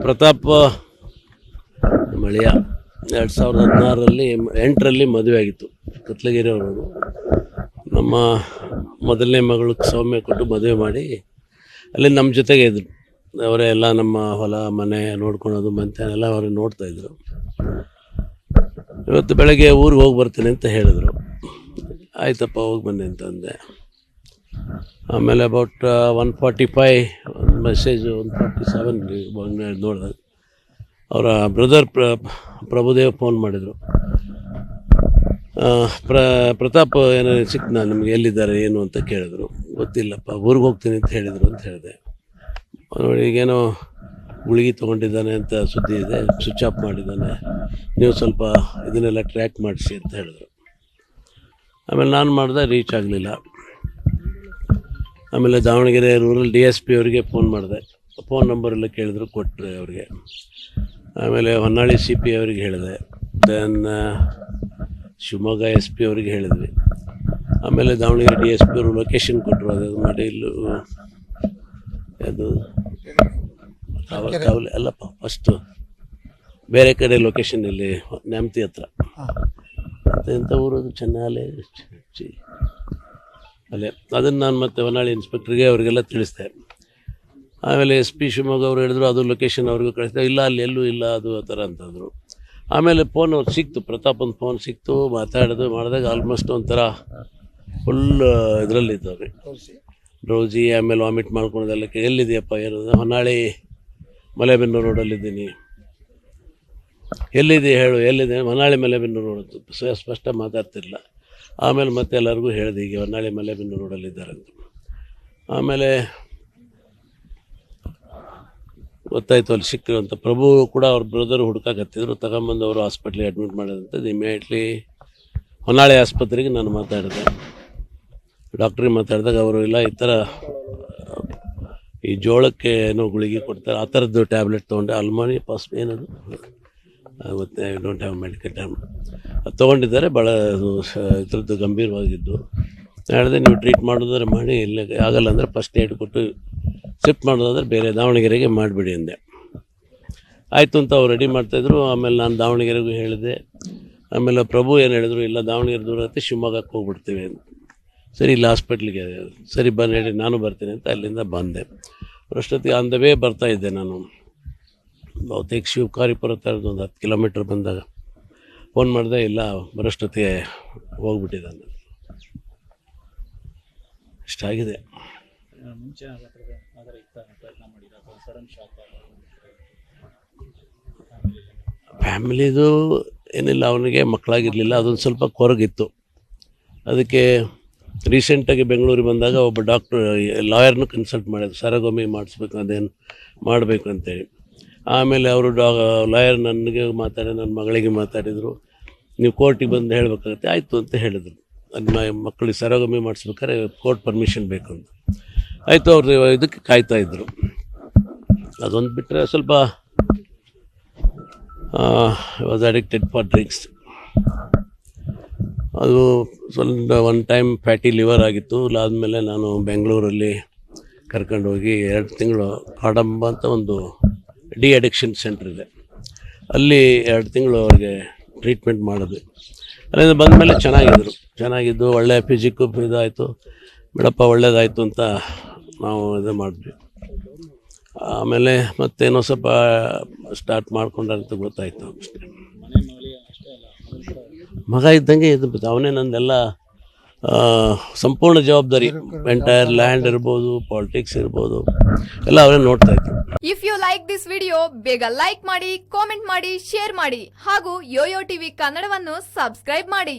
ಪ್ರತಾಪ್ ಮಳೆಯ 2016 ಮದುವೆ ಆಗಿತ್ತು. ಕತ್ಲಗಿರಿ ಅವರು ನಮ್ಮ ಮೊದಲನೇ ಮಗಳು ಸೌಮ್ಯ ಕೊಟ್ಟು ಮದುವೆ ಮಾಡಿ ಅಲ್ಲಿ ನಮ್ಮ ಜೊತೆಗೆ ಇದ್ದರು. ಅವರೇ ಎಲ್ಲ ನಮ್ಮ ಹೊಲ ಮನೆ ನೋಡ್ಕೊಳೋದು ಮಂತೆಲ್ಲ ಅವರು ನೋಡ್ತಾಯಿದ್ರು. ಇವತ್ತು ಬೆಳಗ್ಗೆ ಊರಿಗೆ ಹೋಗಿ ಬರ್ತೀನಿ ಅಂತ ಹೇಳಿದ್ರು. ಆಯ್ತಪ್ಪ ಹೋಗಿ ಬನ್ನಿ ಅಂತ ಅಂದೆ. ಆಮೇಲೆ ಅಬೌಟ್ 1:45 ಒಂದು ಮೆಸೇಜು 1:47 ನೋಡಿದಾಗ ಅವರ ಬ್ರದರ್ ಪ್ರಭುದೇವ್ ಫೋನ್ ಮಾಡಿದರು. ಪ್ರತಾಪ್ ಏನೋ ಸಿಕ್ತು, ನಿಮಗೆ ಎಲ್ಲಿದ್ದಾರೆ ಏನು ಅಂತ ಕೇಳಿದ್ರು. ಗೊತ್ತಿಲ್ಲಪ್ಪ, ಊರಿಗೆ ಹೋಗ್ತೀನಿ ಅಂತ ಹೇಳಿದರು ಅಂತ ಹೇಳಿದೆ. ನೋಡಿ ಈಗೇನೋ ಗುಳಿಗೆ ತೊಗೊಂಡಿದ್ದಾನೆ ಅಂತ ಸುದ್ದಿ ಇದೆ, ಸ್ವಿಚ್ ಆಫ್ ಮಾಡಿದ್ದಾನೆ, ನೀವು ಸ್ವಲ್ಪ ಇದನ್ನೆಲ್ಲ ಟ್ರ್ಯಾಕ್ ಮಾಡಿಸಿ ಅಂತ ಹೇಳಿದ್ರು. ಆಮೇಲೆ ನಾನು ಮಾಡಿದೆ, ರೀಚ್ ಆಗಲಿಲ್ಲ. ಆಮೇಲೆ ದಾವಣಗೆರೆ ರೂರಲ್ DSP ಅವರಿಗೆ ಫೋನ್ ಮಾಡಿದೆ. ಫೋನ್ ನಂಬರೆಲ್ಲ ಕೇಳಿದ್ರು, ಕೊಟ್ಟರೆ ಅವ್ರಿಗೆ. ಆಮೇಲೆ ಹೊನ್ನಾಳಿ CP ಅವ್ರಿಗೆ ಹೇಳಿದೆ. ದೆನ್ ಶಿವಮೊಗ್ಗ SP ಅವ್ರಿಗೆ ಹೇಳಿದ್ವಿ. ಆಮೇಲೆ ದಾವಣಗೆರೆ DSP ಅವರು ಲೊಕೇಶನ್ ಕೊಟ್ಟರು. ಅದು ಮಾಡಿ ಇಲ್ಲೂ ಅದು ಕಾವಲೆ ಅಲ್ಲಪ್ಪ, ಫಸ್ಟು ಬೇರೆ ಕಡೆ ಲೊಕೇಶನ್ ಇಲ್ಲಿ ನ್ಯಾಮತಿ ಹತ್ರ ಎಂಥ ಊರದು, ಚೆನ್ನಾಲೆ ಅಲ್ಲೇ. ಅದನ್ನು ನಾನು ಮತ್ತೆ ಹೊನ್ನಾಳಿ ಇನ್ಸ್ಪೆಕ್ಟ್ರಿಗೆ ಅವರಿಗೆಲ್ಲ ತಿಳಿಸ್ದೆ. ಆಮೇಲೆ SP ಶಿವಮೊಗ್ಗ ಅವರು ಹೇಳಿದ್ರು, ಅದು ಲೊಕೇಶನ್ ಅವ್ರಿಗೂ ಕಳಿಸ್ದೆ. ಇಲ್ಲ ಅಲ್ಲಿ ಎಲ್ಲೂ ಇಲ್ಲ ಅದು ಆ ಥರ ಅಂತಂದರು. ಆಮೇಲೆ ಫೋನ್ ಅವ್ರು ಸಿಕ್ತು, ಪ್ರತಾಪನ ಫೋನ್ ಸಿಕ್ತು. ಮಾತಾಡೋದು ಮಾಡಿದಾಗ ಆಲ್ಮೋಸ್ಟ್ ಒಂಥರ ಫುಲ್ ಇದರಲ್ಲಿದ್ದವ್ರಿ, ಡ್ರೌಸಿ. ಆಮೇಲೆ ವಾಮಿಟ್ ಮಾಡ್ಕೊಳೋದೆಲ್ಲ. ಎಲ್ಲಿದೆಯಪ್ಪ ಏನದು? ಹೊನ್ನಾಳಿ ಮಲೆಬೆನ್ನೂರು ರೋಡಲ್ಲಿದ್ದೀನಿ. ಎಲ್ಲಿದೆ ಹೇಳು, ಎಲ್ಲಿದೆ? ಹೊನ್ನಾಳಿ ಮಲೆಬೆನ್ನೂರು ರೋಡ್. ಸ್ಪಷ್ಟ ಮಾತಾಡ್ತಿರಲಿಲ್ಲ. ಆಮೇಲೆ ಮತ್ತೆ ಎಲ್ಲರಿಗೂ ಹೇಳಿದೆ, ಹೀಗೆ ಹೊನ್ನಾಳಿ ಮಲೆಬೆನ್ನೂರು ರೋಡಲ್ಲಿದ್ದಾರೆ ಅಂತ. ಆಮೇಲೆ ಗೊತ್ತಾಯಿತು ಅಲ್ಲಿ ಸಿಕ್ಕರು ಅಂತ. ಪ್ರಭು ಕೂಡ ಅವ್ರ ಬ್ರದರ್ ಹುಡುಕಾಕತ್ತಿದ್ರು. ತಗೊಂಬಂದು ಅವರು ಹಾಸ್ಪಿಟ್ಲಿಗೆ ಅಡ್ಮಿಟ್ ಮಾಡೋದಂಥದ್ದು. ಇಮಿಡಿಯೇಟ್ಲಿ ಹೊನ್ನಾಳಿ ಆಸ್ಪತ್ರೆಗೆ ನಾನು ಮಾತಾಡಿದೆ. ಡಾಕ್ಟ್ರಿಗೆ ಮಾತಾಡಿದಾಗ ಅವರು ಇಲ್ಲ, ಈ ಥರ ಈ ಜೋಳಕ್ಕೆ ಏನೋ ಗುಳಿಗೆ ಕೊಡ್ತಾರೆ, ಆ ಥರದ್ದು ಟ್ಯಾಬ್ಲೆಟ್ ತೊಗೊಂಡೆ. ಅಲ್ಮಾನಿ ಏನದು ಗೊತ್ತೆ, I don't have medical time. ಅದು ತೊಗೊಂಡಿದ್ದಾರೆ. ಭಾಳ ಅದು ಇದ್ರದ್ದು ಗಂಭೀರವಾಗಿದ್ದು. ಹೇಳಿದೆ, ನೀವು ಟ್ರೀಟ್ ಮಾಡೋದಾದ್ರೆ ಮಾಡಿ, ಇಲ್ಲ ಆಗಲ್ಲ ಅಂದರೆ ಫಸ್ಟ್ ಏಡ್ ಕೊಟ್ಟು ಶಿಫ್ಟ್ ಮಾಡೋದಾದ್ರೆ ಬೇರೆ ದಾವಣಗೆರೆಗೆ ಮಾಡಿಬಿಡಿ ಅಂದೆ. ಆಯಿತು ಅಂತ ಅವ್ರು ರೆಡಿ ಮಾಡ್ತಾಯಿದ್ರು. ಆಮೇಲೆ ನಾನು ದಾವಣಗೆರೆಗೂ ಹೇಳಿದೆ. ಆಮೇಲೆ ಪ್ರಭು ಏನು ಹೇಳಿದ್ರು, ಇಲ್ಲ ದಾವಣಗೆರೆ ದೂರ ಆಗುತ್ತೆ, ಶಿವಮೊಗ್ಗಕ್ಕೆ ಹೋಗ್ಬಿಡ್ತೀವಿ ಅಂತ. ಸರಿ, ಇಲ್ಲ ಹಾಸ್ಪಿಟ್ಲಿಗೆ. ಸರಿ ಬನ್ನಿ ಹೇಳಿ, ನಾನು ಬರ್ತೀನಿ ಅಂತ ಅಲ್ಲಿಂದ ಬಂದೆ. ಅಷ್ಟೊತ್ತಿಗೆ ಆನ್ ದ ವೇ ಬರ್ತಾಯಿದ್ದೆ ನಾನು. ಬಹುತೇಕ ಶಿವಕಾರಿಪುರ ಥರದ್ದು ಒಂದು 10 ಕಿಲೋಮೀಟ್ರ್ ಬಂದಾಗ ಫೋನ್ ಮಾಡಿದೆ. ಇಲ್ಲ ಬರೋಷ್ಟೊತ್ತಿಗೆ ಹೋಗ್ಬಿಟ್ಟಿದ್ದಾನೆ. ಇಷ್ಟಾಗಿದೆ. ಫ್ಯಾಮಿಲಿದು ಏನಿಲ್ಲ, ಅವನಿಗೆ ಮಕ್ಕಳಾಗಿರಲಿಲ್ಲ. ಅದೊಂದು ಸ್ವಲ್ಪ ಕೊರಗಿತ್ತು. ಅದಕ್ಕೆ ರೀಸೆಂಟಾಗಿ ಬೆಂಗಳೂರಿಗೆ ಬಂದಾಗ ಒಬ್ಬ ಡಾಕ್ಟ್ರು ಲಾಯರ್ನು ಕನ್ಸಲ್ಟ್ ಮಾಡಿದ್ರು, ಸರಗೊಮ್ಮೆ ಮಾಡಿಸ್ಬೇಕು, ಅದೇನು ಮಾಡಬೇಕು ಅಂತೇಳಿ. ಆಮೇಲೆ ಅವರು ಲಾಯರ್ ನನಗೆ ಮಾತಾಡಿ, ನನ್ನ ಮಗಳಿಗೆ ಮಾತಾಡಿದರು. ನೀವು ಕೋರ್ಟಿಗೆ ಬಂದು ಹೇಳಬೇಕಾಗತ್ತೆ. ಆಯಿತು ಅಂತ ಹೇಳಿದರು. ಅದು ಮಕ್ಕಳಿಗೆ ಸರಗೊಮ್ಮೆ ಮಾಡಿಸ್ಬೇಕಾದ್ರೆ ಕೋರ್ಟ್ ಪರ್ಮಿಷನ್ ಬೇಕು ಅಂತ. ಆಯಿತು, ಅವ್ರು ಇದಕ್ಕೆ ಕಾಯ್ತಾಯಿದ್ರು. ಅದೊಂದು ಬಿಟ್ಟರೆ ಸ್ವಲ್ಪ ವಾಸ್ ಅಡಿಕ್ಟೆಡ್ ಫಾರ್ ಡ್ರಿಂಕ್ಸ್. ಅದು ಸ್ವಲ್ಪ ಒನ್ ಟೈಮ್ ಫ್ಯಾಟಿ ಲಿವರ್ ಆಗಿತ್ತು. ಅದಾದಮೇಲೆ ನಾನು ಬೆಂಗಳೂರಲ್ಲಿ ಕರ್ಕೊಂಡೋಗಿ 2 ತಿಂಗಳು ಕಾಡಂಬ ಅಂತ ಒಂದು ಅಡಿಕ್ಷನ್ ಸೆಂಟ್ರ್ ಇದೆ, ಅಲ್ಲಿ 2 ತಿಂಗಳು ಅವ್ರಿಗೆ ಟ್ರೀಟ್ಮೆಂಟ್ ಮಾಡಿದ್ವಿ. ಅಲ್ಲಿಂದ ಬಂದಮೇಲೆ ಚೆನ್ನಾಗಿದ್ದು ಒಳ್ಳೆಯ ಫಿಸಿಕ್ಕು ಇದಾಯಿತು. ಬಿಡಪ್ಪ ಒಳ್ಳೇದಾಯಿತು ಅಂತ ನಾವು ಇದು ಮಾಡಿದ್ವಿ. ಆಮೇಲೆ ಮತ್ತೇನೋ ಸ್ವಲ್ಪ ಸ್ಟಾರ್ಟ್ ಮಾಡ್ಕೊಂಡಂತ ಗೊತ್ತಾಯಿತು ಅಷ್ಟೇ. ಮಗ ಇದ್ದಂಗೆ ಇದು ಅವನೇ ನಂದೆಲ್ಲ ಸಂಪೂರ್ಣ ಜವಾಬ್ದಾರಿ. ಎಂಟೈರ್ ಲ್ಯಾಂಡ್ ಇರ್ಬೋದು, ಪಾಲಿಟಿಕ್ಸ್ ಇರ್ಬೋದು, ಎಲ್ಲ ಅವರೇ ನೋಡ್ತಾ ಇದ್ರು. If you like this video, ಬೇಗ ಲೈಕ್ ಮಾಡಿ, ಕಾಮೆಂಟ್ ಮಾಡಿ, ಶೇರ್ ಮಾಡಿ ಹಾಗೂ ಯೋಯೋ ಟಿವಿ ಕನ್ನಡವನ್ನು ಸಬ್ಸ್ಕ್ರೈಬ್ ಮಾಡಿ.